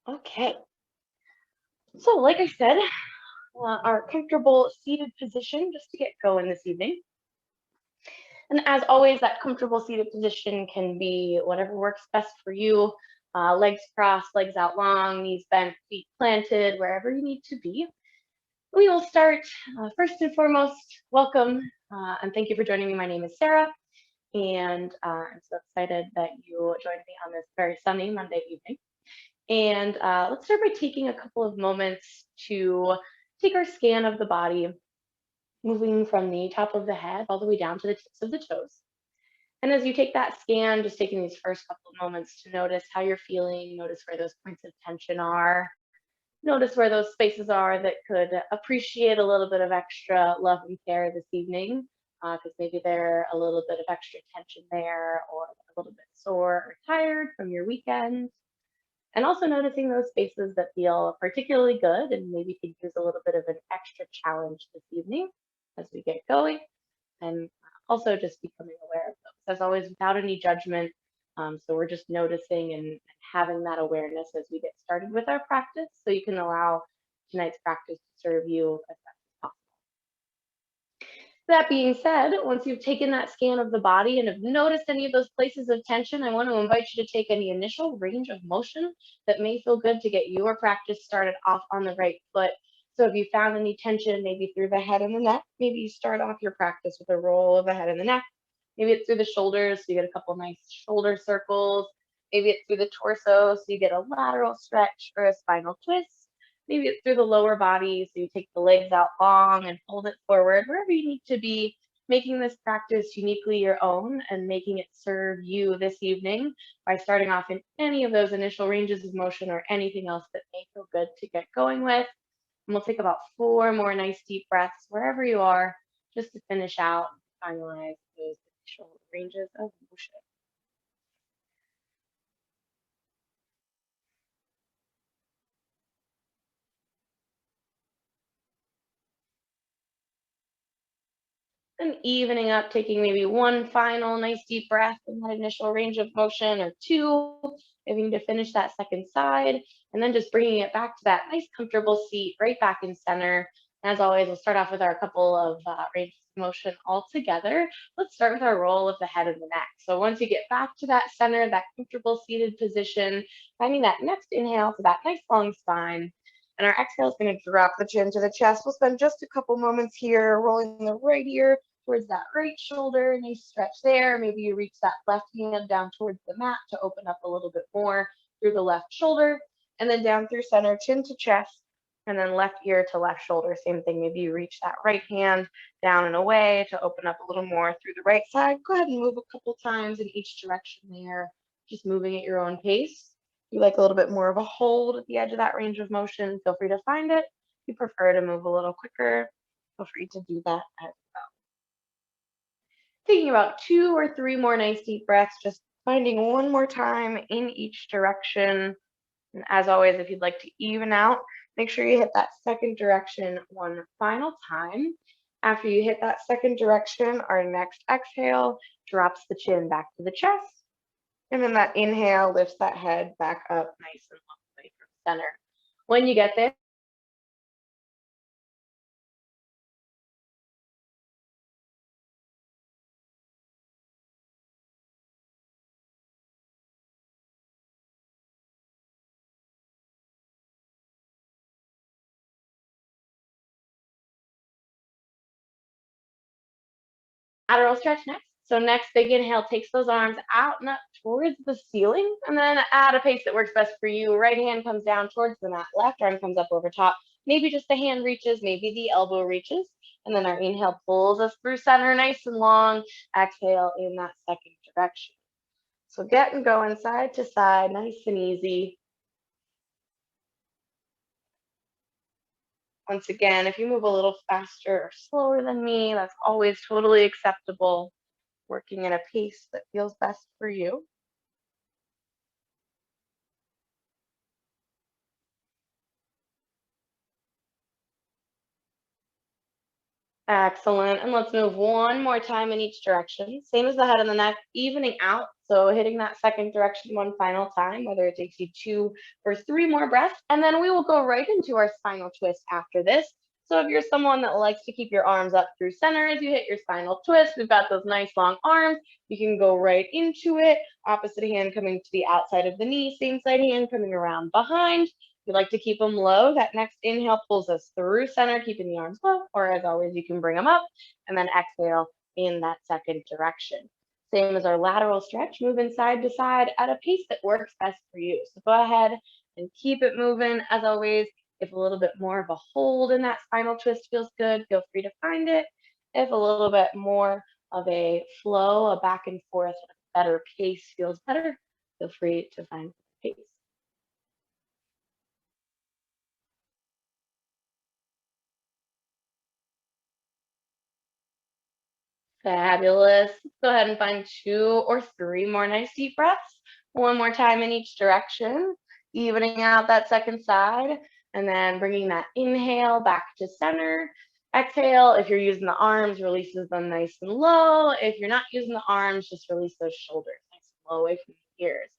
Okay, so like I said, our comfortable seated position just to get going this evening. And as always, that comfortable seated position can be whatever works best for you. Legs crossed, legs out long, knees bent, feet planted, wherever you need to be. We will start first and foremost, welcome and thank you for joining me. My name is Sarah, and I'm so excited that you joined me on this very sunny Monday evening. And let's start by taking a couple of moments to take our scan of the body, moving from the top of the head all the way down to the tips of the toes. And as you take that scan, just taking these first couple of moments to notice how you're feeling, notice where those points of tension are, notice where those spaces are that could appreciate a little bit of extra love and care this evening, because maybe they're a little bit of extra tension there, or a little bit sore or tired from your weekend. And also noticing those spaces that feel particularly good and maybe could use a little bit of an extra challenge this evening as we get going. And also just becoming aware of those, as always, without any judgment. So we're just noticing and having that awareness as we get started with our practice, so you can allow tonight's practice to serve you as best as possible. That being said, once you've taken that scan of the body and have noticed any of those places of tension, I want to invite you to take any initial range of motion that may feel good to get your practice started off on the right foot. So if you found any tension, maybe through the head and the neck, maybe you start off your practice with a roll of the head and the neck. Maybe it's through the shoulders, so you get a couple nice shoulder circles. Maybe it's through the torso, so you get a lateral stretch or a spinal twist. Maybe it's through the lower body, so you take the legs out long and hold it forward, wherever you need to be, making this practice uniquely your own and making it serve you this evening by starting off in any of those initial ranges of motion or anything else that may feel good to get going with. And we'll take about 4 more nice deep breaths wherever you are, just to finish out and finalize those initial ranges of motion. And evening up, taking maybe one final nice deep breath in that initial range of motion, or two, if you need to finish that second side, and then just bringing it back to that nice comfortable seat right back in center. And as always, we'll start off with our couple of ranges of motion all together. Let's start with our roll of the head and the neck. So once you get back to that center, that comfortable seated position, finding that next inhale to that nice long spine, and our exhale is going to drop the chin to the chest. We'll spend just a couple moments here rolling the right ear towards that right shoulder. Nice stretch there. Maybe you reach that left hand down towards the mat to open up a little bit more through the left shoulder. And then down through center, chin to chest. And then left ear to left shoulder. Same thing. Maybe you reach that right hand down and away to open up a little more through the right side. Go ahead and move a couple times in each direction there. Just moving at your own pace. You like a little bit more of a hold at the edge of that range of motion, feel free to find it. If you prefer to move a little quicker, feel free to do that as well. Taking about 2 or 3 more nice deep breaths, just finding one more time in each direction. And as always, if you'd like to even out, make sure you hit that second direction one final time. After you hit that second direction, our next exhale drops the chin back to the chest. And then that inhale lifts that head back up nice and long way from center. When you get there, lateral stretch next. So next big inhale takes those arms out and up towards the ceiling, and then at a pace that works best for you. Right hand comes down towards the mat, left arm comes up over top. Maybe just the hand reaches, maybe the elbow reaches. And then our inhale pulls us through center nice and long. Exhale in that second direction. So getting going side to side, nice and easy. Once again, if you move a little faster or slower than me, that's always totally acceptable. Working at a pace that feels best for you. Excellent. And let's move one more time in each direction. Same as the head and the neck, evening out So hitting that second direction one final time, whether it takes you 2 or 3 more breaths, and then we will go right into our spinal twist after this. So if you're someone that likes to keep your arms up through center as you hit your spinal twist, we've got those nice long arms, you can go right into it. Opposite hand coming to the outside of the knee, same side hand coming around behind. We like to keep them low. That next inhale pulls us through center, keeping the arms low, or as always, you can bring them up, and then exhale in that second direction. Same as our lateral stretch, moving side to side at a pace that works best for you. So go ahead and keep it moving. As always, if a little bit more of a hold in that spinal twist feels good, feel free to find it. If a little bit more of a flow, a back and forth, better pace feels better, feel free to find the pace. Fabulous. Go ahead and find 2 or 3 more nice deep breaths. One more time in each direction, evening out that second side, and then bringing that inhale back to center. Exhale, if you're using the arms, releases them nice and low. If you're not using the arms, just release those shoulders nice and low away from the ears.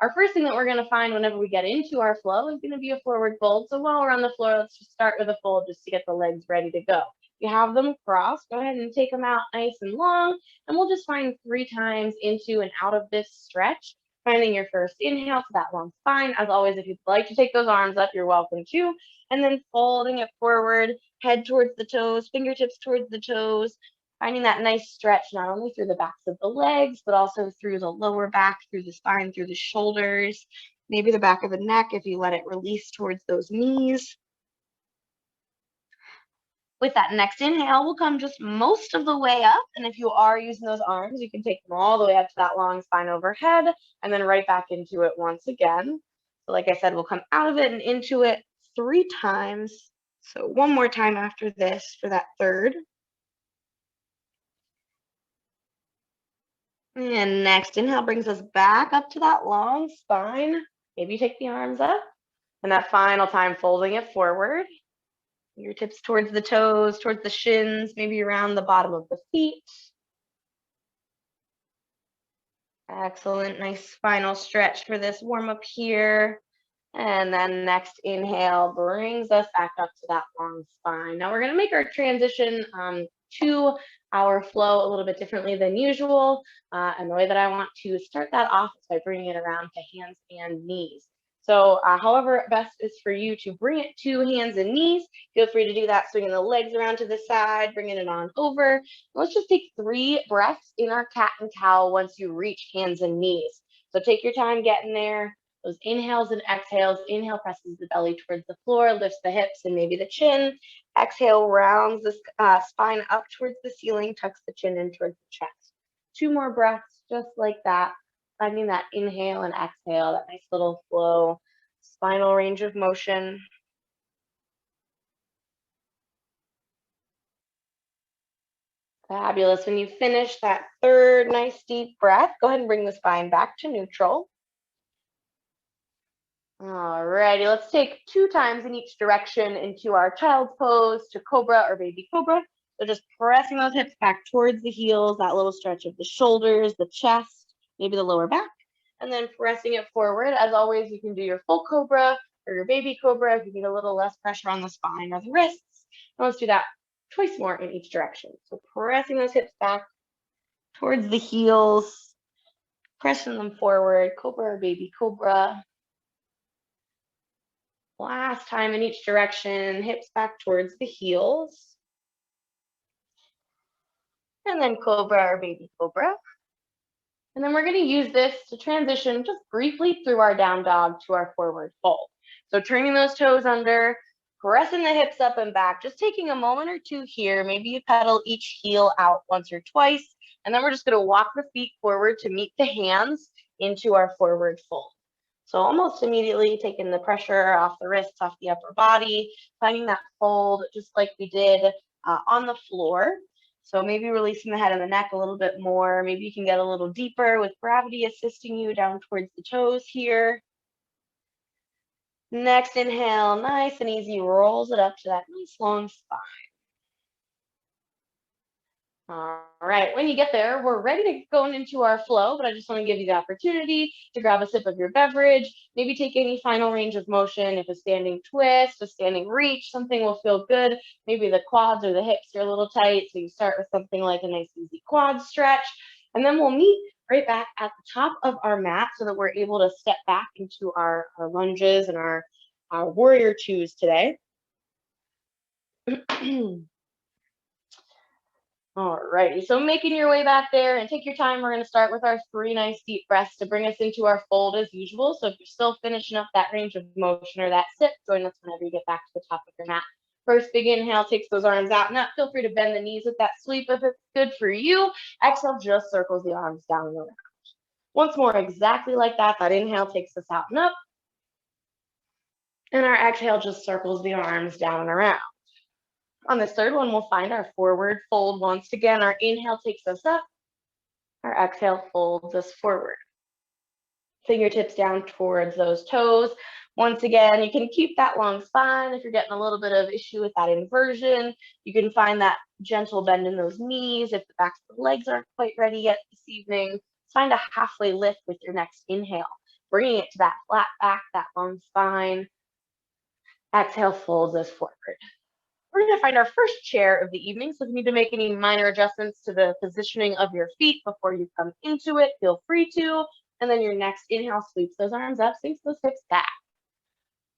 Our first thing that we're going to find whenever we get into our flow is going to be a forward fold. So while we're on the floor, let's just start with a fold just to get the legs ready to go. You have them crossed, go ahead and take them out nice and long, and we'll just find 3 times into and out of this stretch, finding your first inhale to that long spine. As always, if you'd like to take those arms up, you're welcome to, and then folding it forward, head towards the toes, fingertips towards the toes, finding that nice stretch, not only through the backs of the legs, but also through the lower back, through the spine, through the shoulders, maybe the back of the neck if you let it release towards those knees. With that next inhale, we'll come just most of the way up. And if you are using those arms, you can take them all the way up to that long spine overhead and then right back into it once again. So like I said, we'll come out of it and into it 3 times. So one more time after this for that third. And next inhale brings us back up to that long spine. Maybe take the arms up. And that final time, folding it forward. Fingertips towards the toes, towards the shins, maybe around the bottom of the feet. Excellent, nice spinal stretch for this warm up here. And then next inhale brings us back up to that long spine. Now we're gonna make our transition to our flow a little bit differently than usual. And the way that I want to start that off is by bringing it around to hands and knees. So however best is for you to bring it to hands and knees, feel free to do that, swinging the legs around to the side, bringing it on over. Let's just take 3 breaths in our cat and cow once you reach hands and knees. So take your time getting there. Those inhales and exhales. Inhale presses the belly towards the floor, lifts the hips and maybe the chin. Exhale rounds the spine up towards the ceiling, tucks the chin in towards the chest. 2 more breaths just like that. Finding that inhale and exhale, that nice little flow, spinal range of motion. Fabulous. When you finish that third nice deep breath, go ahead and bring the spine back to neutral. Alrighty, let's take 2 times in each direction into our child's pose to cobra or baby cobra. So just pressing those hips back towards the heels, that little stretch of the shoulders, the chest, maybe the lower back, and then pressing it forward. As always, you can do your full cobra or your baby cobra if you need a little less pressure on the spine or the wrists. And let's do that twice more in each direction. So pressing those hips back towards the heels, pressing them forward, cobra or baby cobra. Last time in each direction, hips back towards the heels. And then cobra or baby cobra. And then we're going to use this to transition just briefly through our down dog to our forward fold. So turning those toes under, pressing the hips up and back, just taking a moment or 2 here. Maybe you pedal each heel out once or twice. And then we're just going to walk the feet forward to meet the hands into our forward fold. So almost immediately taking the pressure off the wrists, off the upper body, finding that fold just like we did on the floor. So maybe releasing the head and the neck a little bit more. Maybe you can get a little deeper with gravity assisting you down towards the toes here. Next inhale, nice and easy, rolls it up to that nice long spine. All right, when you get there, we're ready to go into our flow, but I just want to give you the opportunity to grab a sip of your beverage, maybe take any final range of motion. If a standing twist, a standing reach, something will feel good. Maybe the quads or the hips are a little tight, so you start with something like a nice easy quad stretch, and then we'll meet right back at the top of our mat so that we're able to step back into our lunges and our warrior twos today. Alrighty, so making your way back there and take your time. We're going to start with our 3 nice deep breaths to bring us into our fold as usual. So if you're still finishing up that range of motion or that sit, join us whenever you get back to the top of your mat. First big inhale, takes those arms out and up. Feel free to bend the knees with that sweep if it's good for you. Exhale, just circles the arms down and around. Once more, exactly like that. That inhale takes us out and up. And our exhale just circles the arms down and around. On this third one, we'll find our forward fold once again. Our inhale takes us up. Our exhale folds us forward. Fingertips down towards those toes. Once again, you can keep that long spine. If you're getting a little bit of issue with that inversion, you can find that gentle bend in those knees. If the backs of the legs aren't quite ready yet this evening, find a halfway lift with your next inhale, bringing it to that flat back, that long spine. Exhale folds us forward. We're going to find our first chair of the evening. So if you need to make any minor adjustments to the positioning of your feet before you come into it, feel free to. And then your next inhale sweeps those arms up, sweeps those hips back.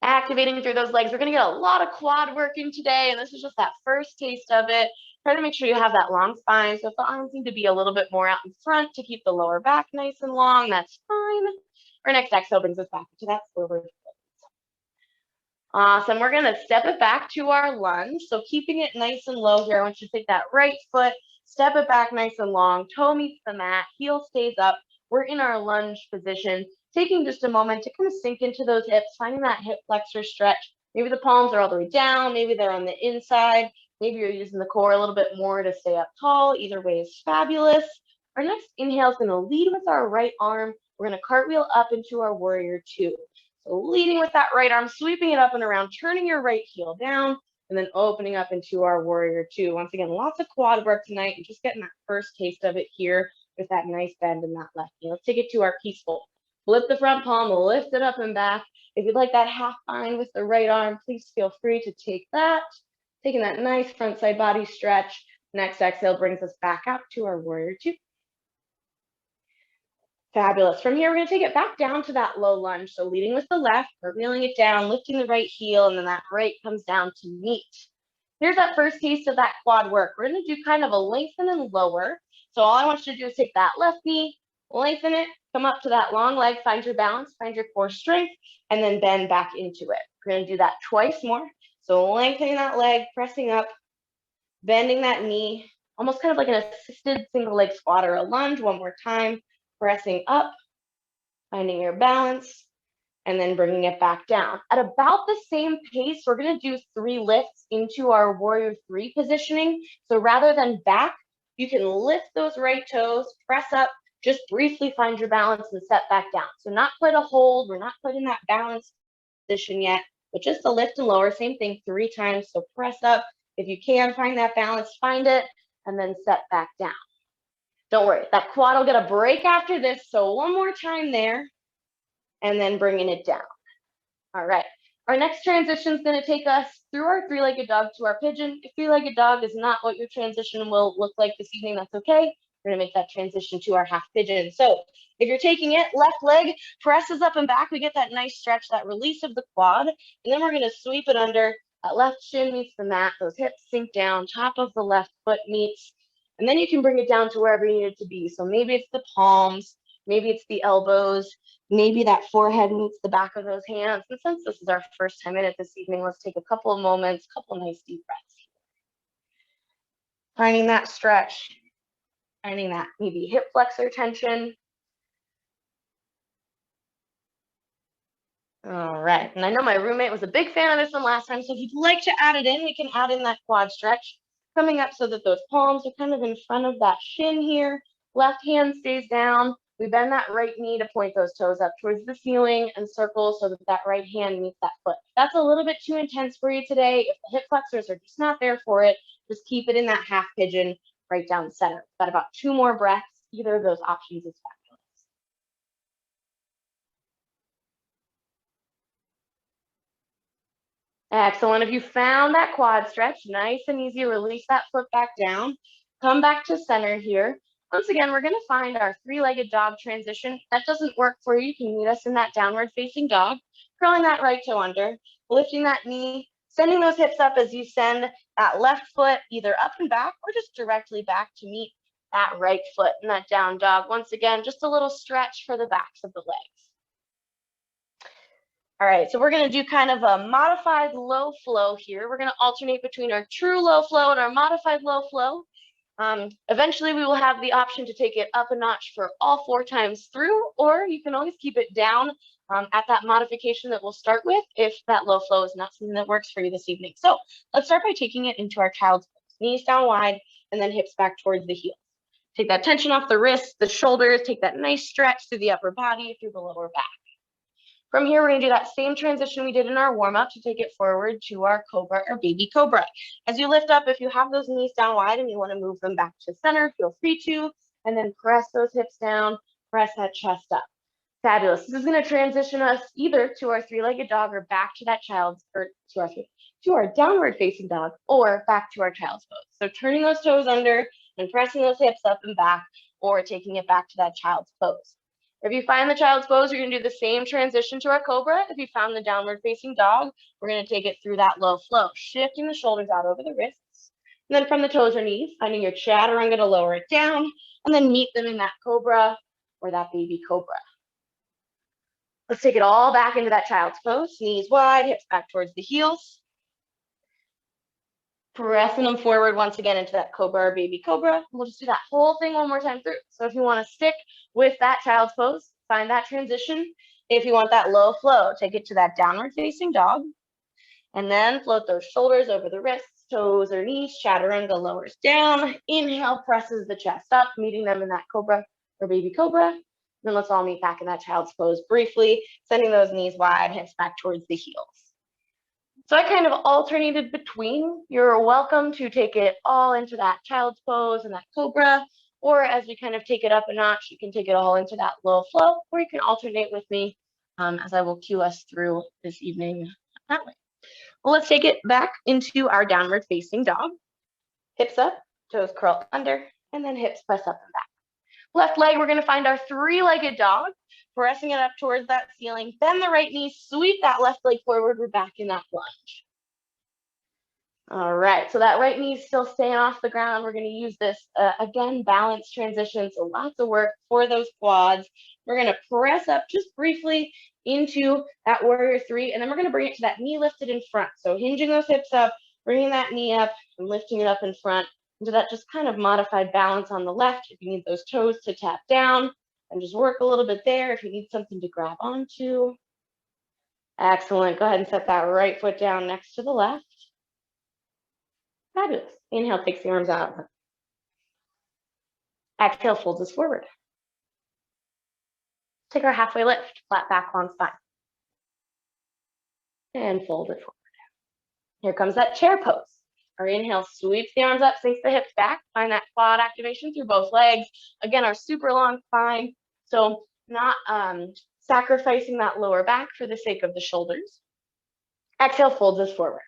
Activating through those legs. We're going to get a lot of quad work in today. And this is just that first taste of it. Try to make sure you have that long spine. So if the arms need to be a little bit more out in front to keep the lower back nice and long, that's fine. Our next exhale brings us back to that forward. Awesome. We're going to step it back to our lunge. So keeping it nice and low here. I want you to take that right foot, step it back nice and long, toe meets the mat, heel stays up. We're in our lunge position, taking just a moment to kind of sink into those hips, finding that hip flexor stretch. Maybe the palms are all the way down. Maybe they're on the inside. Maybe you're using the core a little bit more to stay up tall. Either way is fabulous. Our next inhale is going to lead with our right arm. We're going to cartwheel up into our warrior two. So leading with that right arm, sweeping it up and around, turning your right heel down, and then opening up into our warrior two. Once again, lots of quad work tonight and just getting that first taste of it here with that nice bend in that left knee. Let's take it to our peaceful. Flip the front palm, lift it up and back. If you'd like that half bind with the right arm, please feel free to take that. Taking that nice front side body stretch. Next exhale brings us back out to our warrior two. Fabulous. From here, we're going to take it back down to that low lunge. So leading with the left, wheeling it down, lifting the right heel, and then that right comes down to meet. Here's that first taste of that quad work. We're going to do kind of a lengthen and lower. So all I want you to do is take that left knee, lengthen it, come up to that long leg, find your balance, find your core strength, and then bend back into it. We're going to do that twice more. So lengthening that leg, pressing up, bending that knee, almost kind of like an assisted single leg squat or a lunge. One more time. Pressing up, finding your balance, and then bringing it back down. At about the same pace, we're going to do 3 lifts into our warrior 3 positioning. So rather than back, you can lift those right toes, press up, just briefly find your balance and step back down. So not quite a hold. We're not quite in that balance position yet, but just a lift and lower. Same thing 3 times. So press up. If you can find that balance, find it, and then step back down. Don't worry, that quad will get a break after this. So one more time there, and then bringing it down. All right. Our next transition is going to take us through our 3-legged dog to our pigeon. If 3-legged dog is not what your transition will look like this evening, that's okay. We're going to make that transition to our half pigeon. So if you're taking it, left leg presses up and back. We get that nice stretch, that release of the quad. And then we're going to sweep it under. That left shin meets the mat. Those hips sink down. Top of the left foot meets. And then you can bring it down to wherever you need it to be. So maybe it's the palms, maybe it's the elbows, maybe that forehead meets the back of those hands. And since this is our first time in it this evening, let's take a couple of moments, a couple of nice deep breaths. Finding that stretch, finding that maybe hip flexor tension. All right, and I know my roommate was a big fan of this one last time, so if you'd like to add it in, we can add in that quad stretch. Coming up so that those palms are kind of in front of that shin here. Left hand stays down. We bend that right knee to point those toes up towards the ceiling and circle so that that right hand meets that foot. If that's a little bit too intense for you today, if the hip flexors are just not there for it, just keep it in that half pigeon right down the center. Got about 2 more breaths. Either of those options is fabulous. Excellent. If you found that quad stretch, nice and easy, release that foot back down. Come back to center here. Once again, we're going to find our 3-legged dog transition. That doesn't work for you. You can meet us in that downward facing dog, curling that right toe under, lifting that knee, sending those hips up as you send that left foot either up and back or just directly back to meet that right foot in that down dog. Once again, just a little stretch for the backs of the legs. All right, so we're going to do kind of a modified low flow here. We're going to alternate between our true low flow and our modified low flow. Eventually, we will have the option to take it up a notch for all 4 times through, or you can always keep it down at that modification that we'll start with if that low flow is not something that works for you this evening. So let's start by taking it into our child's pose. Knees down wide and then hips back towards the heels. Take that tension off the wrists, the shoulders, take that nice stretch through the upper body, through the lower back. From here, we're going to do that same transition we did in our warm-up to take it forward to our cobra or baby cobra. As you lift up, if you have those knees down wide and you want to move them back to center, feel free to, and then press those hips down, press that chest up. Fabulous. This is going to transition us either to our 3-legged dog or back to that child's, or to our downward facing dog or back to our child's pose. So turning those toes under and pressing those hips up and back, or taking it back to that child's pose. If you find the child's pose, you're going to do the same transition to our cobra. If you found the downward facing dog, we're going to take it through that low flow, shifting the shoulders out over the wrists. And then from the toes or knees, finding your chaturanga to lower it down, and then meet them in that cobra or that baby cobra. Let's take it all back into that child's pose, knees wide, hips back towards the heels. Pressing them forward once again into that cobra or baby cobra. We'll just do that whole thing one more time through. So if you want to stick with that child's pose, find that transition. If you want that low flow, take it to that downward facing dog. And then float those shoulders over the wrists, toes or knees, chaturanga lowers down. Inhale, presses the chest up, meeting them in that cobra or baby cobra. Then let's all meet back in that child's pose briefly, sending those knees wide, hips back towards the heels. So I kind of alternated between. You're welcome to take it all into that child's pose and that cobra, or as we kind of take it up a notch, you can take it all into that low flow, or you can alternate with me as I will cue us through this evening that way. Well, let's take it back into our downward facing dog. Hips up, toes curl under, and then hips press up and back. Left leg, we're going to find our 3-legged dog, pressing it up towards that ceiling. Bend the right knee, sweep that left leg forward. We're back in that lunge. All right, so that right knee is still staying off the ground. We're going to use this, again, balanced transition. So lots of work for those quads. We're going to press up just briefly into that warrior 3, and then we're going to bring it to that knee lifted in front. So hinging those hips up, bringing that knee up and lifting it up in front into that just kind of modified balance on the left. If you need those toes to tap down, and just work a little bit there if you need something to grab onto. Excellent. Go ahead and set that right foot down next to the left. Fabulous. Inhale, takes the arms out. Exhale, folds us forward. Take our halfway lift, flat back, long spine. And fold it forward. Here comes that chair pose. Our inhale sweeps the arms up, sinks the hips back. Find that quad activation through both legs. Again, our super long spine. So not sacrificing that lower back for the sake of the shoulders. Exhale, folds us forward.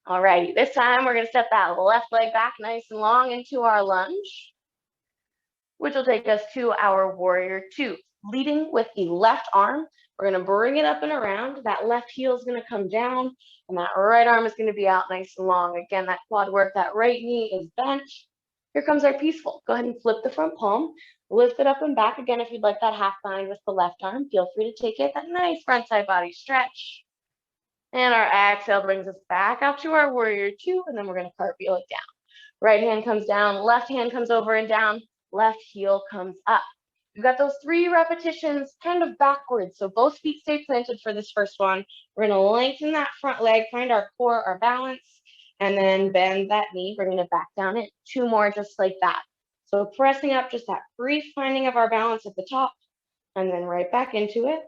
All right, this time we're going to step that left leg back nice and long into our lunge, which will take us to our warrior 2. Leading with the left arm, we're going to bring it up and around. That left heel is going to come down, and that right arm is going to be out nice and long. Again, that quad work, that right knee is bent. Here comes our peaceful. Go ahead and flip the front palm, lift it up and back. Again, if you'd like that half bind with the left arm, feel free to take it. That nice front side body stretch. And our exhale brings us back out to our warrior 2, and then we're going to cartwheel it down. Right hand comes down, left hand comes over and down, left heel comes up. We've got those 3 repetitions kind of backwards. So both feet stay planted for this first one. We're going to lengthen that front leg, find our core, our balance, and then bend that knee, bringing it back down in. 2 more just like that. So pressing up, just that brief finding of our balance at the top, and then right back into it.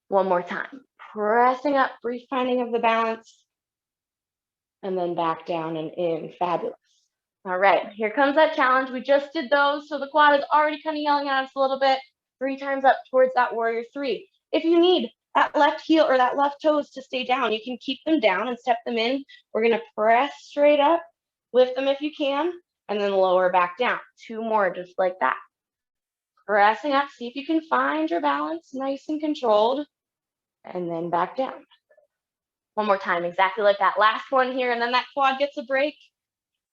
One more time. Pressing up, brief finding of the balance, and then back down and in. Fabulous. All right, here comes that challenge. We just did those, so the quad is already kind of yelling at us a little bit. 3 times up towards that warrior 3. If you need that left heel or that left toes to stay down, you can keep them down and step them in. We're gonna press straight up, lift them if you can, and then lower back down. 2 more just like that. Pressing up, see if you can find your balance, nice and controlled, and then back down. One more time, exactly like that last one here, and then that quad gets a break.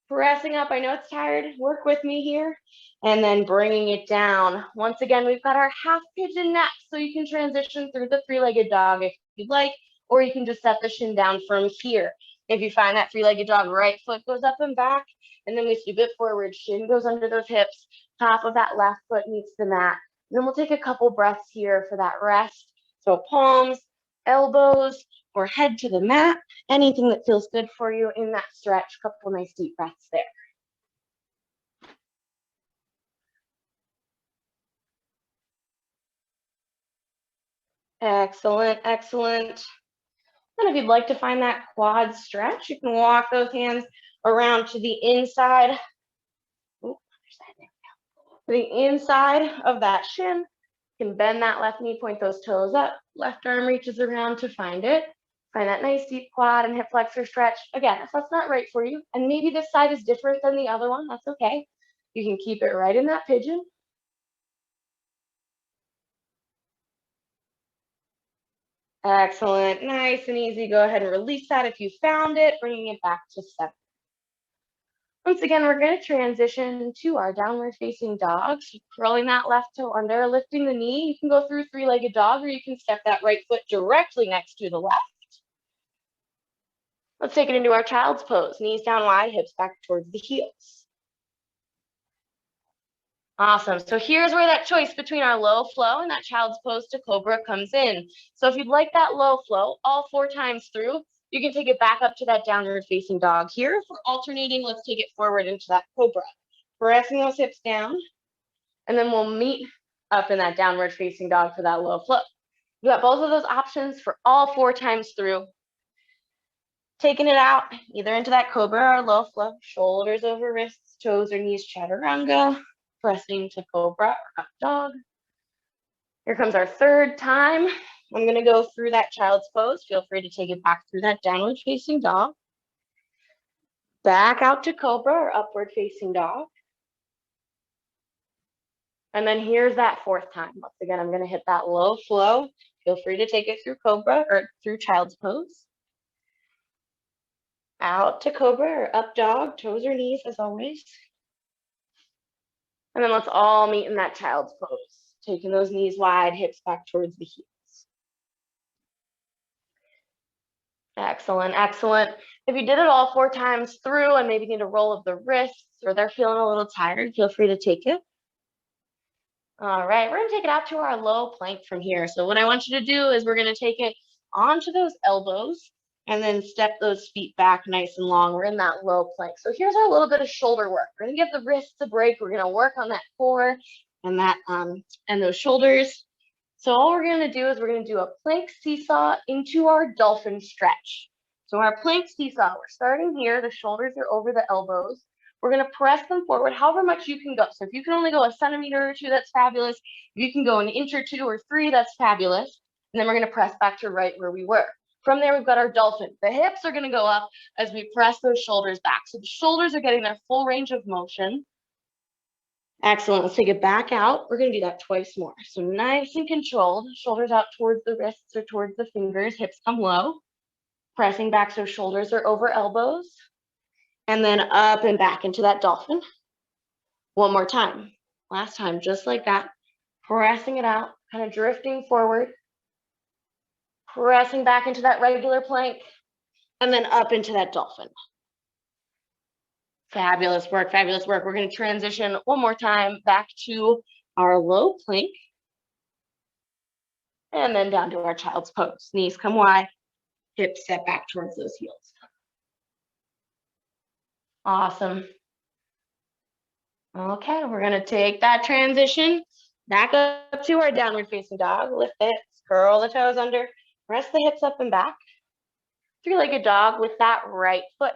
Pressing up, I know it's tired, work with me here, and then bringing it down. Once again, we've got our half pigeon next, so you can transition through the 3-legged dog if you'd like, or you can just set the shin down from here. If you find that 3-legged dog, right foot goes up and back, and then we scoop it forward, shin goes under those hips, top of that left foot meets the mat. And then we'll take a couple breaths here for that rest. So palms, elbows, or head to the mat, anything that feels good for you in that stretch. Couple nice deep breaths there. Excellent, excellent. And if you'd like to find that quad stretch, you can walk those hands around to the inside. The inside of that shin. You can bend that left knee, point those toes up. Left arm reaches around to find it. Find that nice deep quad and hip flexor stretch. Again, if that's not right for you, and maybe this side is different than the other one, that's okay. You can keep it right in that pigeon. Excellent, nice and easy. Go ahead and release that if you found it, bringing it back to 7. Once again, we're going to transition to our downward facing dog. So curling that left toe under, lifting the knee. You can go through 3-legged dog, or you can step that right foot directly next to the left. Let's take it into our child's pose. Knees down wide, hips back towards the heels. Awesome. So here's where that choice between our low flow and that child's pose to cobra comes in. So if you'd like that low flow all 4 times through, you can take it back up to that downward facing dog. Here, if we're alternating, let's take it forward into that cobra. Pressing those hips down, and then we'll meet up in that downward facing dog for that low flow. You got both of those options for all 4 times through. Taking it out, either into that cobra or low flow, shoulders over wrists, toes or knees, chaturanga, pressing to cobra or up dog. Here comes our 3rd time. I'm gonna go through that child's pose. Feel free to take it back through that downward facing dog. Back out to cobra or upward facing dog. And then here's that 4th time. Once again, I'm gonna hit that low flow. Feel free to take it through cobra or through child's pose. Out to cobra or up dog, toes or knees as always. And then let's all meet in that child's pose. Taking those knees wide, hips back towards the heels. Excellent, excellent. If you did it all 4 times through and maybe need a roll of the wrists or they're feeling a little tired, feel free to take it. All right, we're gonna take it out to our low plank from here. So what I want you to do is we're gonna take it onto those elbows and then step those feet back nice and long. We're in that low plank. So here's our little bit of shoulder work. We're gonna give the wrists a break. We're gonna work on that core and that and those shoulders. So all we're gonna do is we're gonna do a plank seesaw into our dolphin stretch. So our plank seesaw, we're starting here. The shoulders are over the elbows. We're gonna press them forward, however much you can go. So if you can only go a centimeter or 2, that's fabulous. If you can go an inch or 2 or 3, that's fabulous. And then we're gonna press back to right where we were. From there, we've got our dolphin. The hips are gonna go up as we press those shoulders back. So the shoulders are getting their full range of motion. Excellent, let's take it back out. We're gonna do that twice more. So nice and controlled, shoulders out towards the wrists or towards the fingers, hips come low. Pressing back so shoulders are over elbows. And then up and back into that dolphin. One more time. Last time, just like that. Pressing it out, kind of drifting forward. Pressing back into that regular plank. And then up into that dolphin. Fabulous work, fabulous work. We're going to transition one more time back to our low plank. And then down to our child's pose. Knees come wide, hips step back towards those heels. Awesome. Okay, we're gonna take that transition back up to our downward facing dog. Lift the hips, curl the toes under, press the hips up and back. Three-legged dog with that right foot.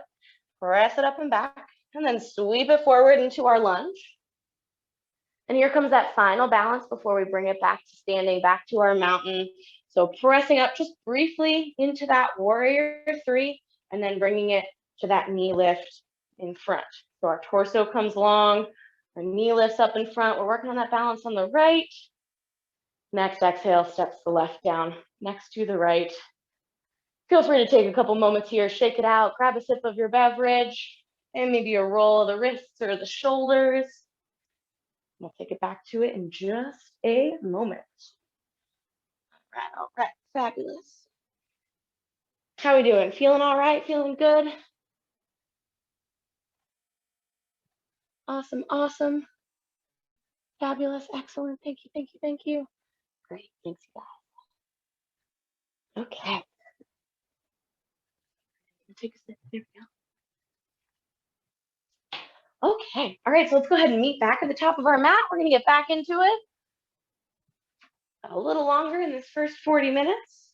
Press it up and back, and then sweep it forward into our lunge. And here comes that final balance before we bring it back to standing back to our mountain. So pressing up just briefly into that warrior three, and then bringing it to that knee lift in front. So our torso comes long, our knee lifts up in front. We're working on that balance on the right. Next exhale, steps the left down next to the right. Feel free to take a couple moments here, shake it out, grab a sip of your beverage, and maybe a roll of the wrists or the shoulders. We'll take it back to it in just a moment. All right, fabulous. How are we doing? Feeling all right? Feeling good? Awesome, awesome. Fabulous, excellent. Thank you, thank you, thank you. Great, thanks, guys. Okay. Take a sip. There we go. Okay, all right, so let's go ahead and meet back at the top of our mat. We're gonna get back into it a little longer in this first 40 minutes.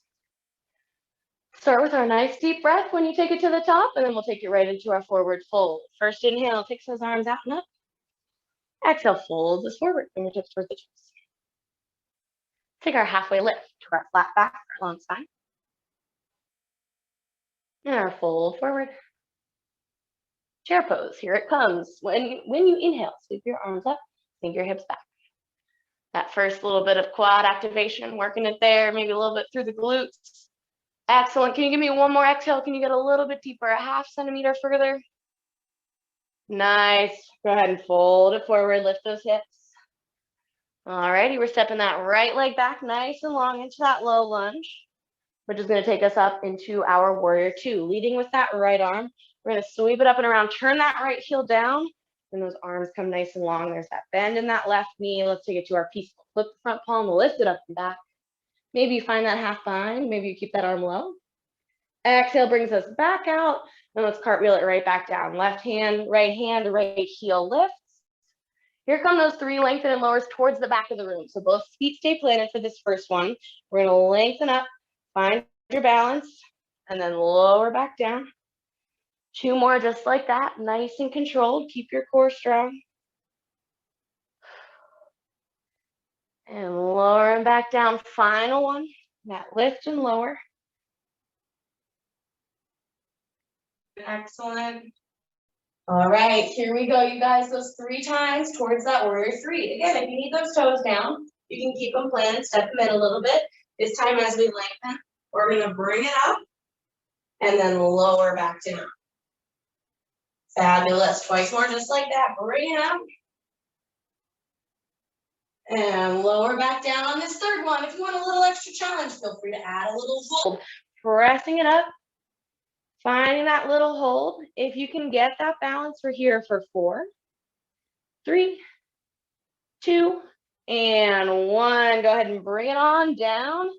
Start with our nice deep breath when you take it to the top, and then we'll take it right into our forward fold. First inhale, takes those arms out and up. Exhale, fold us forward, fingertips towards the chest. Take our halfway lift to our flat back, our long spine. And our fold forward. Chair pose, here it comes. When you inhale, sweep your arms up, sink your hips back. That first little bit of quad activation, working it there, maybe a little bit through the glutes. Excellent. Can you give me one more exhale? Can you get a little bit deeper, a half centimeter further? Nice. Go ahead and fold it forward, lift those hips. All righty, we're stepping that right leg back nice and long into that low lunge, which is going to take us up into our warrior two. Leading with that right arm, we're going to sweep it up and around, turn that right heel down, and those arms come nice and long. There's that bend in that left knee. Let's take it to our peaceful. Flip the front palm, lift it up and back. Maybe you find that half bind. Maybe you keep that arm low. Exhale brings us back out, and let's cartwheel it right back down. Left hand, right heel lifts. Here come those three lengthen and lowers towards the back of the room. So both feet stay planted for this first one. We're going to lengthen up, find your balance, and then lower back down. Two more just like that, nice and controlled. Keep your core strong. And lower and back down. Final one, that lift and lower. Excellent. All right, here we go, you guys. Those 3 times towards that warrior three. Again, if you need those toes down, you can keep them planted, step them in a little bit. This time as we lengthen, we're going to bring it up and then lower back down. Fabulous. Twice more just like that. Bring it up. And lower back down on this third one. If you want a little extra challenge, feel free to add a little hold. Pressing it up. Finding that little hold. If you can get that balance, we're here for 4, 3, 2, and 1. Go ahead and bring it on down.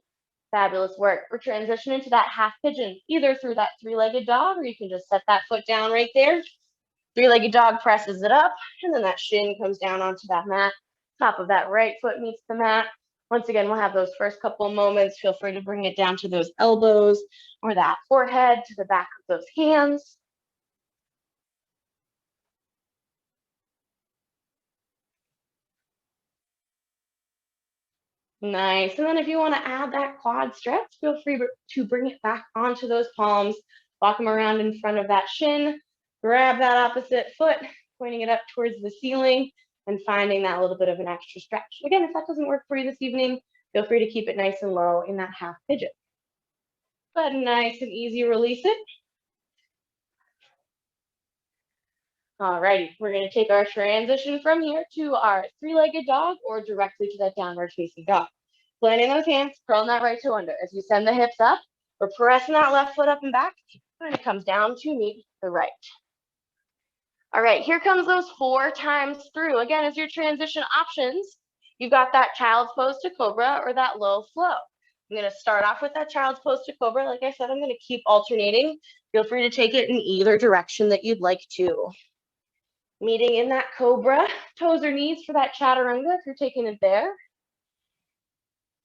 Fabulous work. We're transitioning to that half pigeon, either through that 3-legged dog, or you can just set that foot down right there. 3-legged dog presses it up, and then that shin comes down onto that mat. Top of that right foot meets the mat. Once again, we'll have those first couple moments. Feel free to bring it down to those elbows or that forehead, to the back of those hands. Nice. And then if you want to add that quad stretch, feel free to bring it back onto those palms. Walk them around in front of that shin. Grab that opposite foot, pointing it up towards the ceiling and finding that little bit of an extra stretch. Again, if that doesn't work for you this evening, feel free to keep it nice and low in that half pigeon. But nice and easy, release it. All righty, we're going to take our transition from here to our 3-legged dog or directly to that downward facing dog. Planting those hands, curling that right toe under. As you send the hips up, we're pressing that left foot up and back, and it comes down to meet the right. All right, here comes those 4 times through. Again, as your transition options, you've got that child's pose to cobra or that low flow. I'm going to start off with that child's pose to cobra. Like I said, I'm going to keep alternating. Feel free to take it in either direction that you'd like to. Meeting in that cobra, toes or knees for that chaturanga if you're taking it there.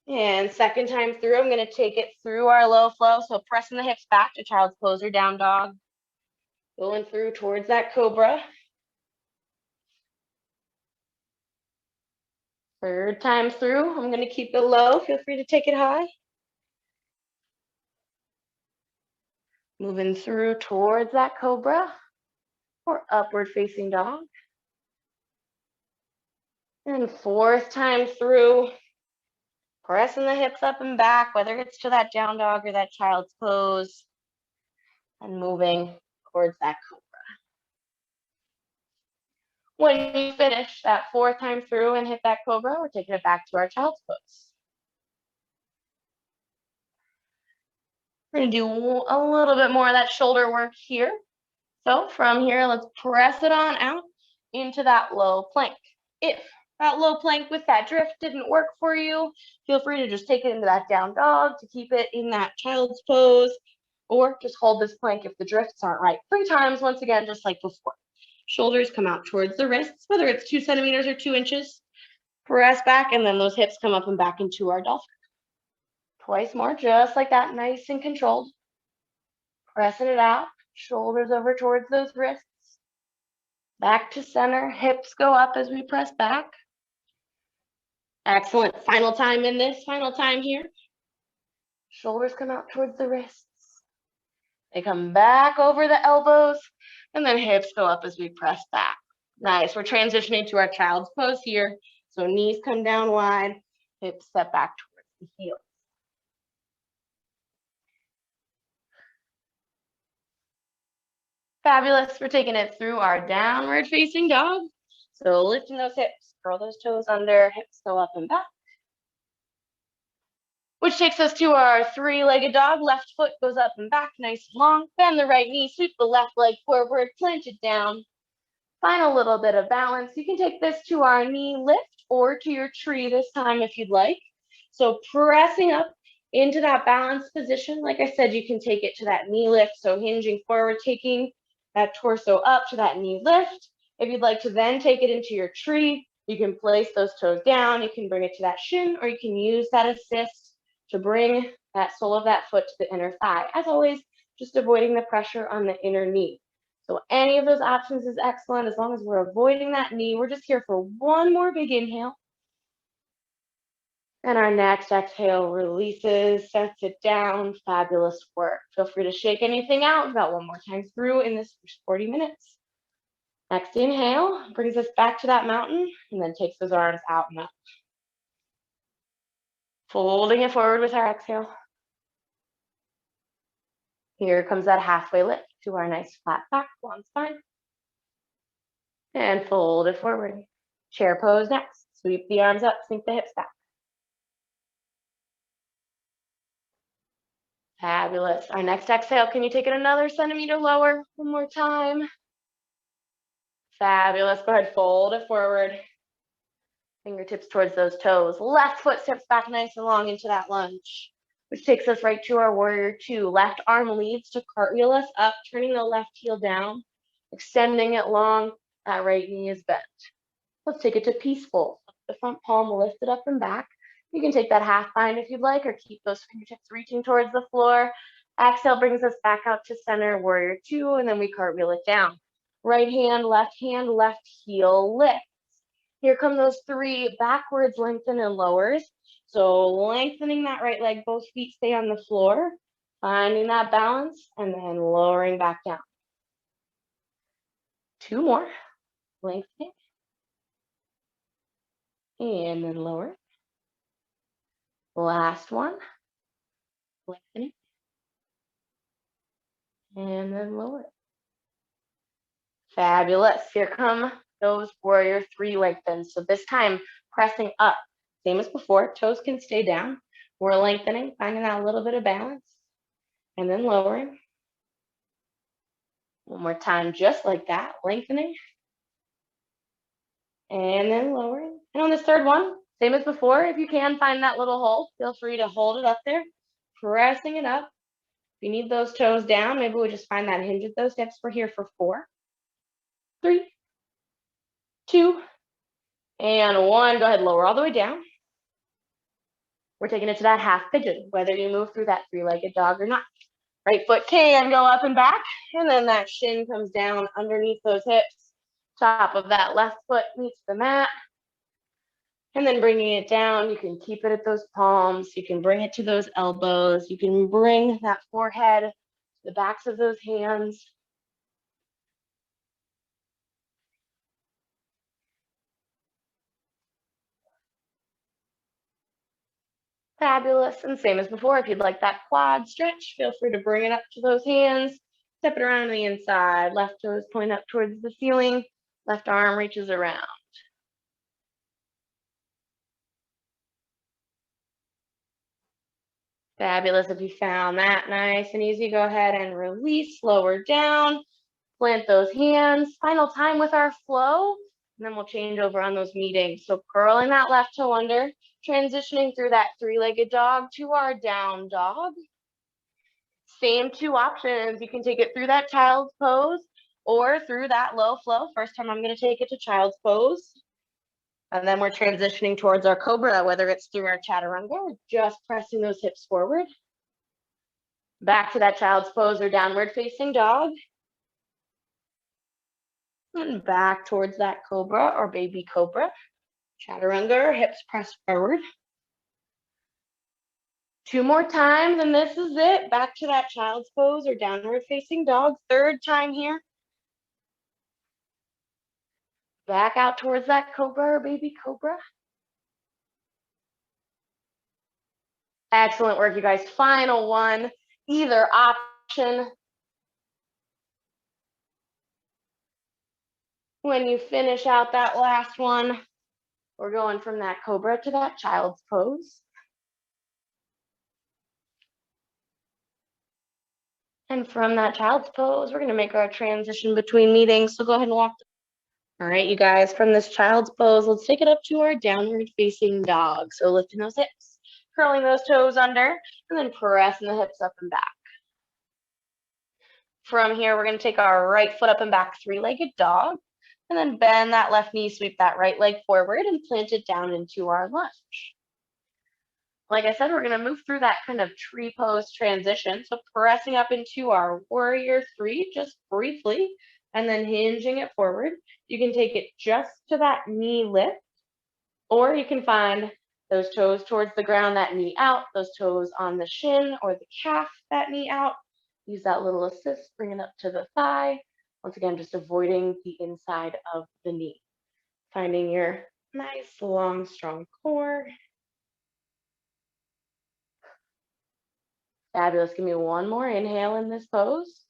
And second time through, I'm going to take it through our low flow. So pressing the hips back to child's pose or down dog. Going through towards that cobra. Third time through, I'm going to keep it low. Feel free to take it high. Moving through towards that cobra or upward facing dog. And fourth time through, pressing the hips up and back, whether it's to that down dog or that child's pose, and moving towards that cobra. When you finish that fourth time through and hit that cobra, we're taking it back to our child's pose. We're going to do a little bit more of that shoulder work here. So from here, let's press it on out into that low plank. If that low plank with that drift didn't work for you, feel free to just take it into that down dog to keep it in that child's pose, or just hold this plank if the drifts aren't right. 3 times, once again, just like before. Shoulders come out towards the wrists, whether it's 2 centimeters or 2 inches. Press back, and then those hips come up and back into our dolphin. Twice more, just like that, nice and controlled. Pressing it out, shoulders over towards those wrists. Back to center, hips go up as we press back. Excellent. Final time in this, final time here. Shoulders come out towards the wrists. They come back over the elbows, and then hips go up as we press back. Nice. We're transitioning to our child's pose here. So knees come down wide, hips step back towards the heels. Fabulous. We're taking it through our downward facing dog. So lifting those hips, curl those toes under, hips go up and back. Which takes us to our 3-legged dog. Left foot goes up and back, nice and long. Bend the right knee, sweep the left leg forward, plant it down. Find a little bit of balance. You can take this to our knee lift or to your tree this time if you'd like. So pressing up into that balanced position. Like I said, you can take it to that knee lift. So hinging forward, taking that torso up to that knee lift. If you'd like to then take it into your tree, you can place those toes down. You can bring it to that shin, or you can use that assist to bring that sole of that foot to the inner thigh. As always, just avoiding the pressure on the inner knee. So any of those options is excellent as long as we're avoiding that knee. We're just here for one more big inhale. And our next exhale releases, sets it down. Fabulous work. Feel free to shake anything out about 1 more time through in this first 40 minutes. Next inhale brings us back to that mountain and then takes those arms out and up. Folding it forward with our exhale. Here comes that halfway lift to our nice flat back, long spine. And fold it forward. Chair pose next. Sweep the arms up, sink the hips back. Fabulous. Our next exhale, can you take it another centimeter lower? 1 more time. Fabulous. Go ahead, fold it forward. Fingertips towards those toes. Left foot steps back nice and long into that lunge, which takes us right to our warrior 2. Left arm leads to cartwheel us up, turning the left heel down, extending it long. That right knee is bent. Let's take it to peaceful. The front palm lifted up and back. You can take that half bind if you'd like, or keep those fingertips reaching towards the floor. Exhale brings us back out to center, warrior 2, and then we cartwheel it down. Right hand, left heel lifts. Here come those 3 backwards, lengthen, and lowers. So lengthening that right leg, both feet stay on the floor, finding that balance, and then lowering back down. 2 more, lengthening, and then lower. Last one, lengthening, and then lower. Fabulous. Here come those warrior 3 lengthens. So this time pressing up, same as before, toes can stay down. We're lengthening, finding that little bit of balance, and then lowering. 1 more time, just like that, lengthening, and then lowering. And on this third one, same as before, if you can find that little hole, feel free to hold it up there, pressing it up. If you need those toes down, maybe we just find that hinge at those hips. We're here for 4, 3, 2, and 1. Go ahead, lower all the way down. We're taking it to that half pigeon, whether you move through that three-legged dog or not. Right foot can go up and back, and then that shin comes down underneath those hips. Top of that left foot meets the mat. And then bringing it down, you can keep it at those palms. You can bring it to those elbows. You can bring that forehead to the backs of those hands. Fabulous. And same as before, if you'd like that quad stretch, feel free to bring it up to those hands. Step it around to the inside. Left toes point up towards the ceiling. Left arm reaches around. Fabulous. If you found that nice and easy, go ahead and release, lower down, plant those hands. Final time with our flow, and then we'll change over on those meetings. So curling that left toe under, transitioning through that three-legged dog to our down dog. Same two options. You can take it through that child's pose or through that low flow. First time I'm going to take it to child's pose. And then we're transitioning towards our cobra, whether it's through our chaturanga or just pressing those hips forward. Back to that child's pose or downward facing dog. And back towards that cobra or baby cobra. Chaturanga, hips press forward. 2 more times, and this is it. Back to that child's pose or downward facing dog. 3rd time here. Back out towards that cobra or baby cobra. Excellent work, you guys. Final one, either option. When you finish out that last one, we're going from that cobra to that child's pose. And from that child's pose, we're going to make our transition between meetings. So go ahead and walk. All right, you guys, from this child's pose, let's take it up to our downward facing dog. So lifting those hips, curling those toes under, and then pressing the hips up and back. From here, we're going to take our right foot up and back, three-legged dog, and then bend that left knee, sweep that right leg forward, and plant it down into our lunge. Like I said, we're going to move through that kind of tree pose transition. So pressing up into our warrior 3 just briefly, and then hinging it forward. You can take it just to that knee lift, or you can find those toes towards the ground, that knee out, those toes on the shin or the calf, that knee out. Use that little assist, bring it up to the thigh. Once again, just avoiding the inside of the knee. Finding your nice, long, strong core. Fabulous. Give me one more inhale in this pose.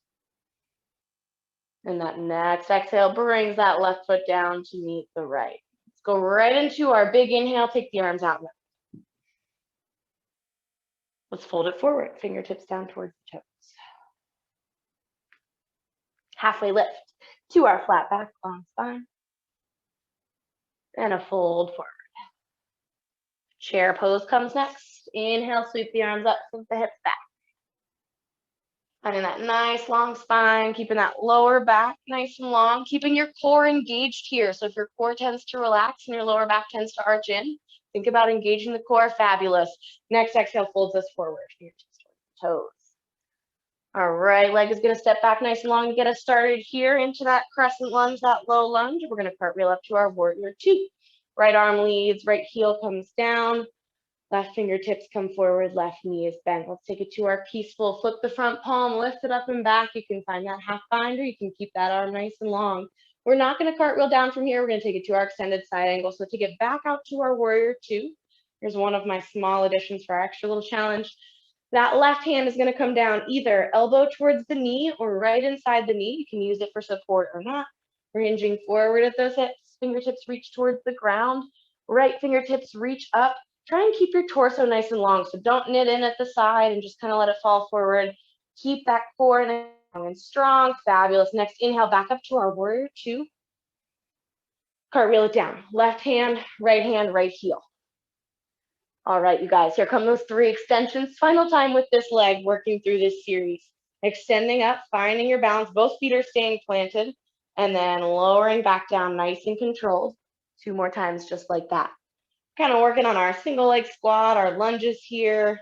And that next exhale brings that left foot down to meet the right. Let's go right into our big inhale. Take the arms out. Let's fold it forward. Fingertips down towards the toes. Halfway lift to our flat back, long spine. And a fold forward. Chair pose comes next. Inhale, sweep the arms up, sweep the hips back. Finding that nice long spine, keeping that lower back nice and long, keeping your core engaged here. So if your core tends to relax and your lower back tends to arch in, think about engaging the core. Fabulous. Next exhale folds us forward. Toes. All right, leg is going to step back nice and long to get us started here into that crescent lunge, that low lunge. We're going to cartwheel up to our warrior 2. Right arm leads, right heel comes down. Left fingertips come forward, left knee is bent. Let's take it to our peaceful. Flip the front palm, lift it up and back. You can find that half bind, or you can keep that arm nice and long. We're not going to cartwheel down from here. We're going to take it to our extended side angle. So to get back out to our warrior 2, here's one of my small additions for our extra little challenge. That left hand is going to come down either elbow towards the knee or right inside the knee. You can use it for support or not. We're hinging forward at those hips. Fingertips reach towards the ground. Right fingertips reach up. Try and keep your torso nice and long. So don't knit in at the side and just kind of let it fall forward. Keep that core nice and strong. Fabulous. Next, inhale back up to our warrior 2. Cartwheel it down. Left hand, right heel. All right, you guys, here come those 3 extensions. Final time with this leg, working through this series. Extending up, finding your balance. Both feet are staying planted. And then lowering back down nice and controlled. 2 more times just like that. Kind of working on our single leg squat, our lunges here,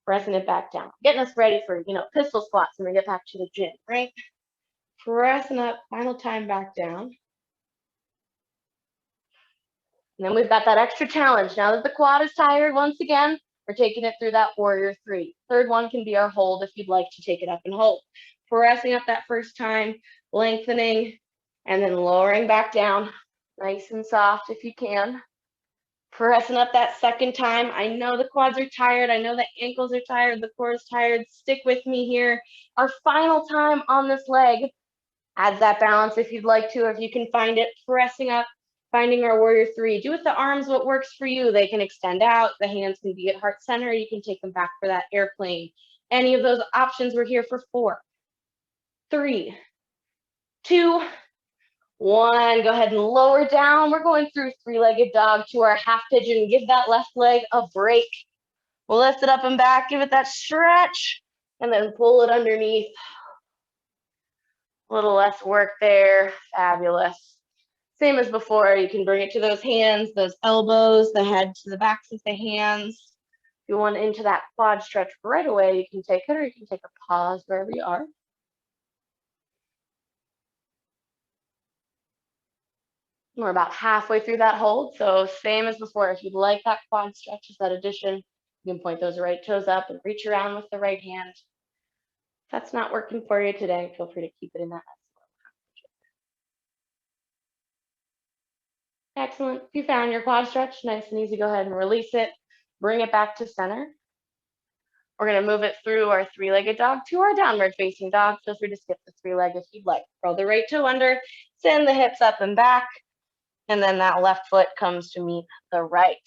pressing it back down, getting us ready for, pistol squats when we get back to the gym, right? Pressing up, final time back down. And then we've got that extra challenge. Now that the quad is tired, once again, we're taking it through that warrior three. Third one can be our hold if you'd like to take it up and hold. Pressing up that first time, lengthening, and then lowering back down, nice and soft if you can. Pressing up that second time. I know the quads are tired. I know the ankles are tired. The core is tired. Stick with me here. Our final time on this leg. Add that balance if you'd like to, if you can find it. Pressing up, finding our warrior three. Do with the arms what works for you. They can extend out. The hands can be at heart center. You can take them back for that airplane. Any of those options, we're here for 4, 3, 2, 1. Go ahead and lower down. We're going through three-legged dog to our half pigeon. Give that left leg a break. We'll lift it up and back. Give it that stretch and then pull it underneath. A little less work there. Fabulous. Same as before, you can bring it to those hands, those elbows, the head to the backs of the hands. If you want into that quad stretch right away, you can take it, or you can take a pause wherever you are. We're about halfway through that hold, so same as before. If you'd like that quad stretch as that addition, you can point those right toes up and reach around with the right hand. If that's not working for you today, feel free to keep it in that. Excellent. If you found your quad stretch, nice and easy, go ahead and release it. Bring it back to center. We're going to move it through our three-legged dog to our downward facing dog. Feel free to skip the three leg if you'd like. Curl the right toe under, send the hips up and back, and then that left foot comes to meet the right.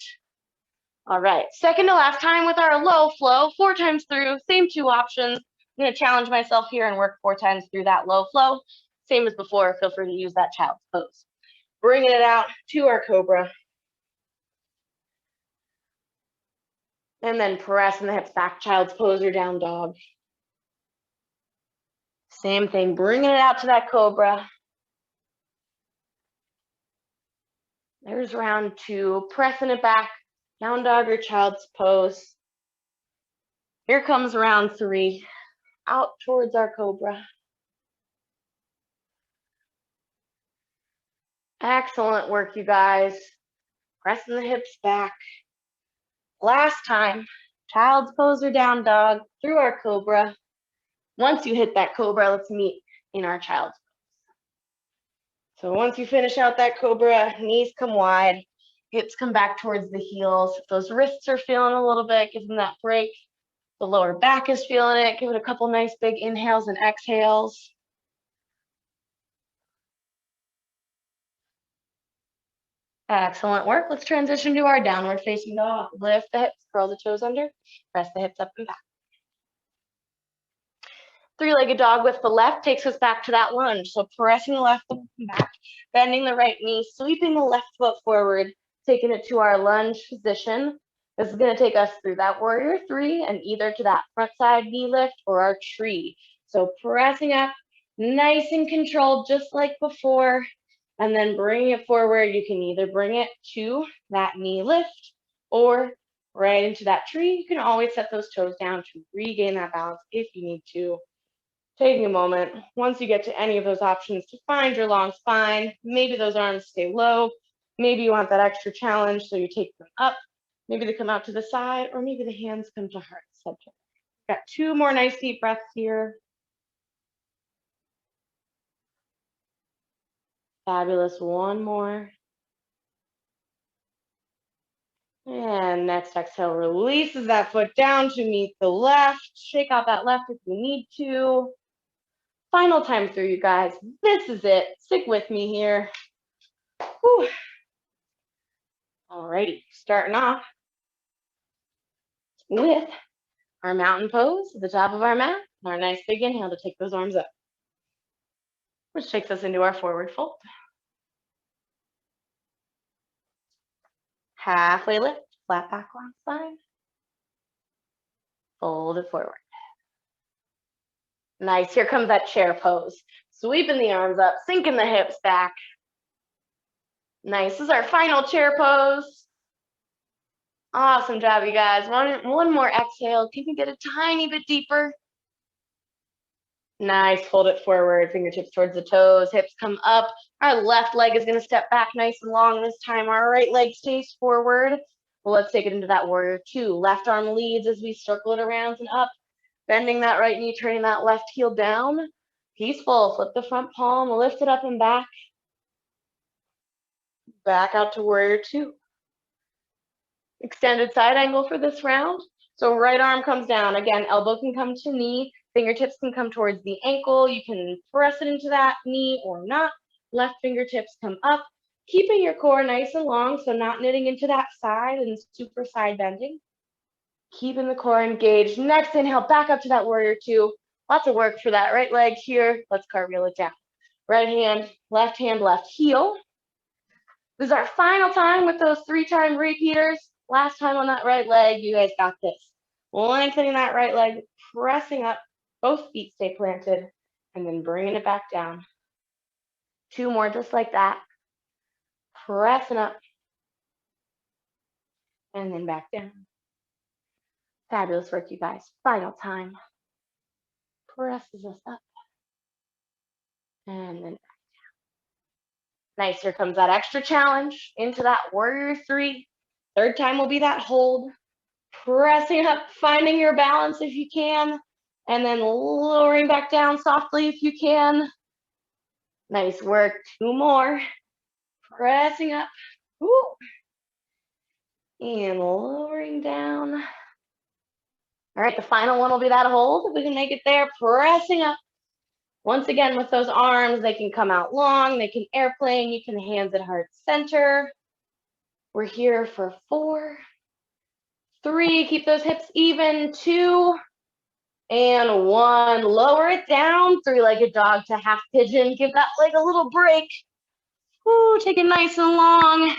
All right, second to last time with our low flow, 4 times through, same 2 options. I'm going to challenge myself here and work 4 times through that low flow. Same as before, feel free to use that child's pose. Bringing it out to our cobra. And then pressing the hips back, child's pose or down dog. Same thing, bringing it out to that cobra. There's round 2, pressing it back, down dog or child's pose. Here comes round 3, out towards our cobra. Excellent work, you guys. Pressing the hips back. Last time, child's pose or down dog through our cobra. Once you hit that cobra, let's meet in our child's pose. So once you finish out that cobra, knees come wide, hips come back towards the heels. If those wrists are feeling a little bit, give them that break. The lower back is feeling it. Give it a couple nice big inhales and exhales. Excellent work. Let's transition to our downward facing dog. Lift the hips, curl the toes under, press the hips up and back. Three-legged dog with the left takes us back to that lunge. So pressing the left foot back, bending the right knee, sweeping the left foot forward, taking it to our lunge position. This is going to take us through that warrior 3 and either to that front side knee lift or our tree. So pressing up, nice and controlled, just like before. And then bringing it forward, you can either bring it to that knee lift or right into that tree. You can always set those toes down to regain that balance if you need to. Taking a moment, once you get to any of those options, to find your long spine. Maybe those arms stay low. Maybe you want that extra challenge, so you take them up. Maybe they come out to the side, or maybe the hands come to heart center. Got 2 more nice deep breaths here. Fabulous. 1 more. And next exhale releases that foot down to meet the left. Shake out that left if you need to. Final time through, you guys. This is it. Stick with me here. Whew. Alrighty, starting off with our mountain pose at the top of our mat. Our nice big inhale to take those arms up, which takes us into our forward fold. Halfway lift, flat back, long spine. Fold it forward. Nice, here comes that chair pose. Sweeping the arms up, sinking the hips back. Nice, this is our final chair pose. Awesome job, you guys. One more exhale. You can get a tiny bit deeper. Nice, hold it forward, fingertips towards the toes, hips come up. Our left leg is gonna step back nice and long this time. Our right leg stays forward. Well, let's take it into that warrior two. Left arm leads as we circle it around and up, bending that right knee, turning that left heel down. Peaceful, flip the front palm, lift it up and back. Back out to warrior two. Extended side angle for this round. So right arm comes down. Again, elbow can come to knee, fingertips can come towards the ankle. You can press it into that knee or not. Left fingertips come up, keeping your core nice and long, so not knitting into that side and super side bending. Keeping the core engaged. Next inhale, back up to that warrior two. Lots of work for that right leg here. Let's cartwheel it down. Right hand, left heel. This is our final time with those 3-time repeaters. Last time on that right leg, you guys got this. Lengthening that right leg, pressing up, both feet stay planted, and then bringing it back down. 2 more just like that. Pressing up, and then back down. Fabulous work, you guys. Final time. Presses us up, and then back down. Nice, here comes that extra challenge into that warrior 3. 3rd time will be that hold. Pressing up, finding your balance if you can, and then lowering back down softly if you can. Nice work. 2 more. Pressing up. Ooh. And lowering down. All right, the final one will be that hold. If we can make it there, pressing up. Once again, with those arms, they can come out long, they can airplane, you can hands at heart center. We're here for 4, 3, keep those hips even, 2, and 1. Lower it down, 3-legged dog to half pigeon. Give that leg a little break. Woo, take it nice and long.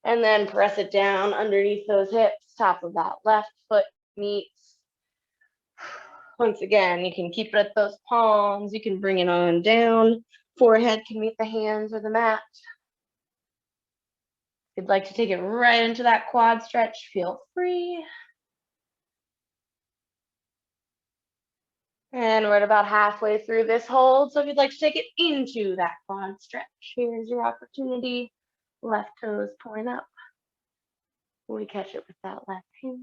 And then press it down underneath those hips. Top of that left foot meets. Once again, you can keep it at those palms. You can bring it on down. Forehead can meet the hands or the mat. If you'd like to take it right into that quad stretch, feel free. And we're at about halfway through this hold. So if you'd like to take it into that quad stretch, here's your opportunity. Left toes point up. We catch it with that left hand.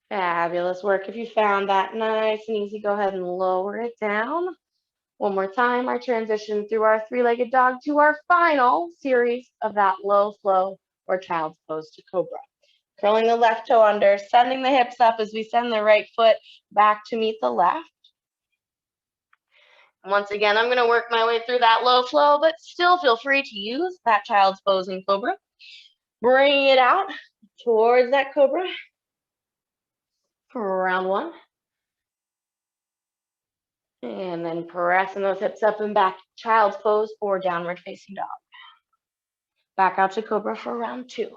Fabulous work. If you found that nice and easy, go ahead and lower it down. One more time, I transition through our 3-legged dog to our final series of that low flow or child's pose to cobra. Curling the left toe under, sending the hips up as we send the right foot back to meet the left. Once again, I'm going to work my way through that low flow, but still feel free to use that child's pose in cobra. Bring it out towards that cobra for round 1. And then pressing those hips up and back, child's pose or downward facing dog. Back out to cobra for round 2.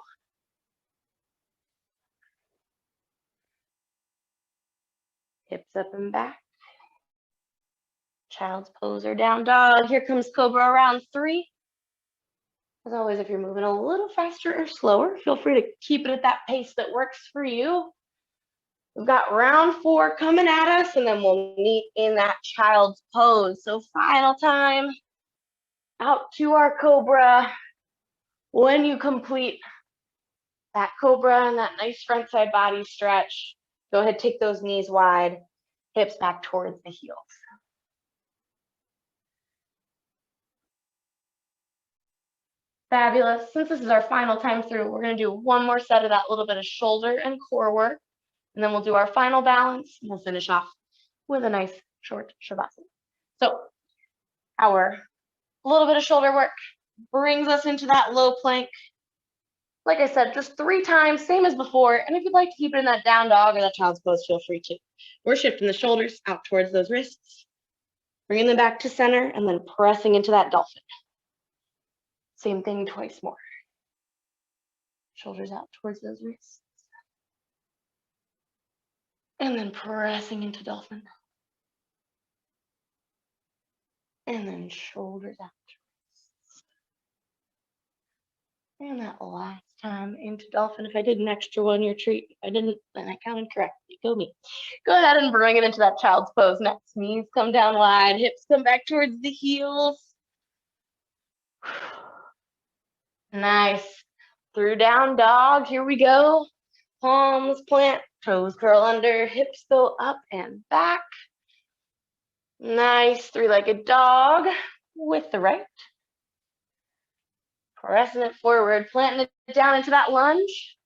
Hips up and back. Child's pose or down dog. Here comes cobra round 3. As always, if you're moving a little faster or slower, feel free to keep it at that pace that works for you. We've got round 4 coming at us, and then we'll meet in that child's pose. So final time, out to our cobra. When you complete that cobra and that nice front side body stretch, go ahead, take those knees wide, hips back towards the heels. Fabulous. Since this is our final time through, we're going to do one more set of that little bit of shoulder and core work, and then we'll do our final balance, and we'll finish off with a nice short shavasana. So our little bit of shoulder work brings us into that low plank. Like I said, just 3 times, same as before. And if you'd like to keep it in that down dog or that child's pose, feel free to. We're shifting the shoulders out towards those wrists, bringing them back to center, and then pressing into that dolphin. Same thing twice more. Shoulders out towards those wrists. And then pressing into dolphin. And then shoulders out. And that last time into dolphin. If I did an extra one, your treat. If I didn't, then I counted correctly. Go me. Go ahead and bring it into that child's pose next. Knees come down wide, hips come back towards the heels. Nice. Through down dog. Here we go. Palms plant, toes curl under, hips go up and back. Nice. Three-legged dog with the right. Pressing it forward, planting it down into that lunge.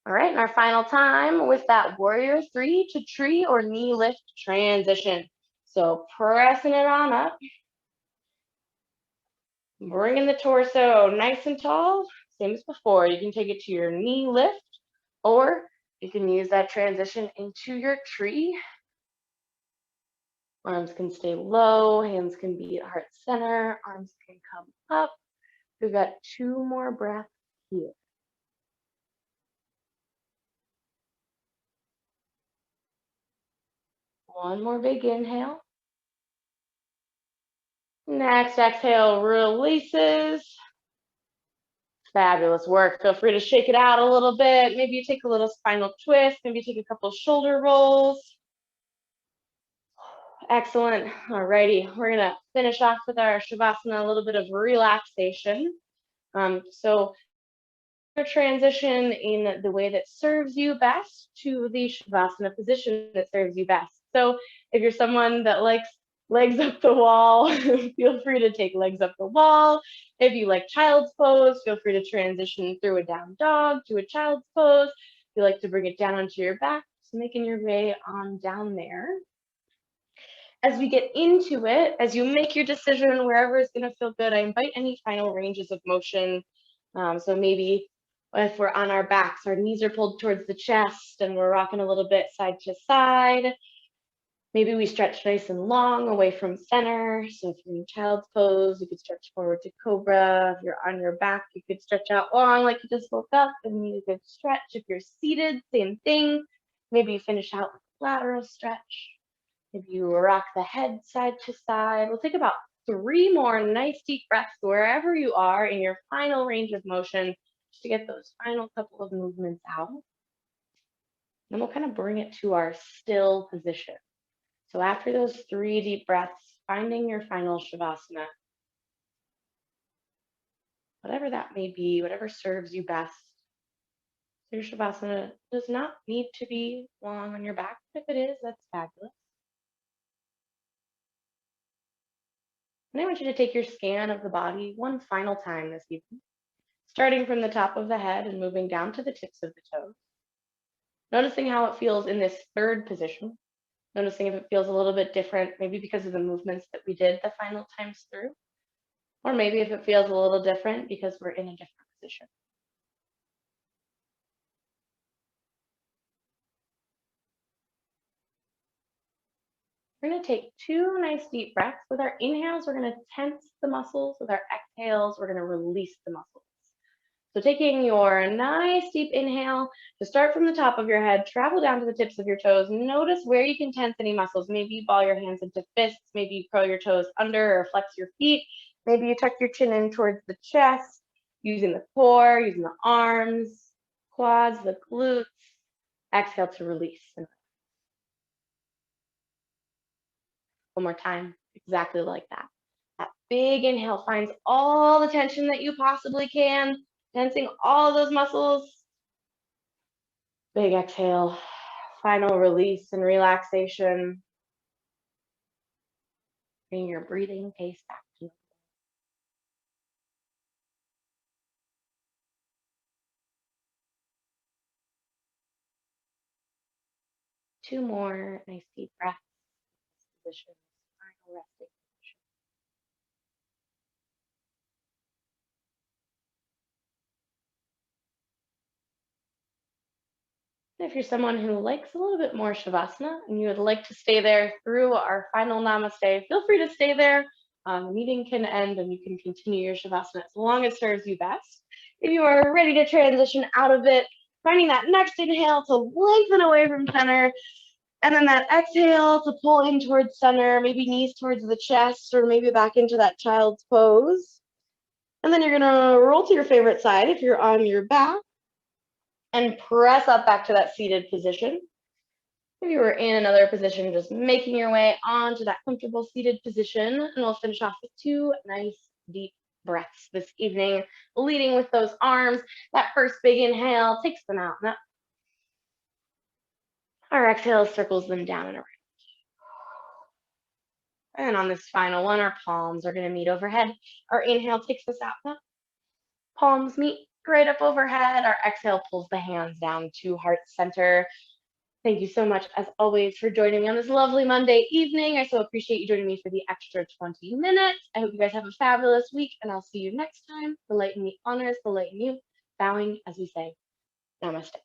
All right, and our final time with that warrior three to tree or knee lift transition. So pressing it on up. Bringing the torso nice and tall, same as before. You can take it to your knee lift, or you can use that transition into your tree. Arms can stay low, hands can be at heart center, arms can come up. We've got 2 more breaths here. One more big inhale. Next exhale releases. Fabulous work. Feel free to shake it out a little bit. Maybe you take a little spinal twist. Maybe you take a couple shoulder rolls. Excellent. Alrighty, we're gonna finish off with our Shavasana, a little bit of relaxation. So transition in the way that serves you best to the Shavasana position that serves you best. So if you're someone that likes legs up the wall, feel free to take legs up the wall. If you like child's pose, feel free to transition through a down dog to a child's pose. If you like to bring it down onto your back, just making your way on down there. As we get into it, as you make your decision wherever is going to feel good, I invite any final ranges of motion. So maybe if we're on our backs, our knees are pulled towards the chest and we're rocking a little bit side to side. Maybe we stretch nice and long away from center. So if you're in child's pose, you could stretch forward to cobra. If you're on your back, you could stretch out long like you just woke up and you could stretch. If you're seated, same thing. Maybe you finish out with a lateral stretch. If you rock the head side to side, we'll take about 3 more nice deep breaths wherever you are in your final range of motion, just to get those final couple of movements out. Then we'll kind of bring it to our still position. So after those 3 deep breaths, finding your final Shavasana, whatever that may be, whatever serves you best. Your Shavasana does not need to be long on your back. If it is, that's fabulous. And I want you to take your scan of the body one final time this evening, starting from the top of the head and moving down to the tips of the toes. Noticing how it feels in this 3rd position. Noticing if it feels a little bit different, maybe because of the movements that we did the final times through, or maybe if it feels a little different because we're in a different position. We're going to take 2 nice deep breaths. With our inhales, we're going to tense the muscles. With our exhales, we're going to release the muscles. So taking your nice deep inhale to start from the top of your head, travel down to the tips of your toes. Notice where you can tense any muscles. Maybe you ball your hands into fists. Maybe you curl your toes under or flex your feet. Maybe you tuck your chin in towards the chest, using the core, using the arms, quads, the glutes. Exhale to release. One more time, exactly like that. That big inhale finds all the tension that you possibly can, tensing all those muscles. Big exhale, final release and relaxation. Bring your breathing pace back to normal. Two more nice deep breaths. Position, final resting position. If you're someone who likes a little bit more Shavasana and you would like to stay there through our final Namaste, feel free to stay there. The meeting can end and you can continue your Shavasana as long as it serves you best. If you are ready to transition out of it, finding that next inhale to lengthen away from center, and then that exhale to pull in towards center, maybe knees towards the chest, or maybe back into that child's pose. And then you're gonna roll to your favorite side if you're on your back and press up back to that seated position. If you were in another position, just making your way onto that comfortable seated position. And we'll finish off with 2 nice deep breaths this evening, leading with those arms. That first big inhale takes them out and up. Our exhale circles them down and around. And on this final one, our palms are going to meet overhead. Our inhale takes us out and up. Palms meet right up overhead. Our exhale pulls the hands down to heart center. Thank you so much, as always, for joining me on this lovely Monday evening. I so appreciate you joining me for the extra 20 minutes. I hope you guys have a fabulous week, and I'll see you next time. The light in me honors the light in you, bowing as we say, namaste.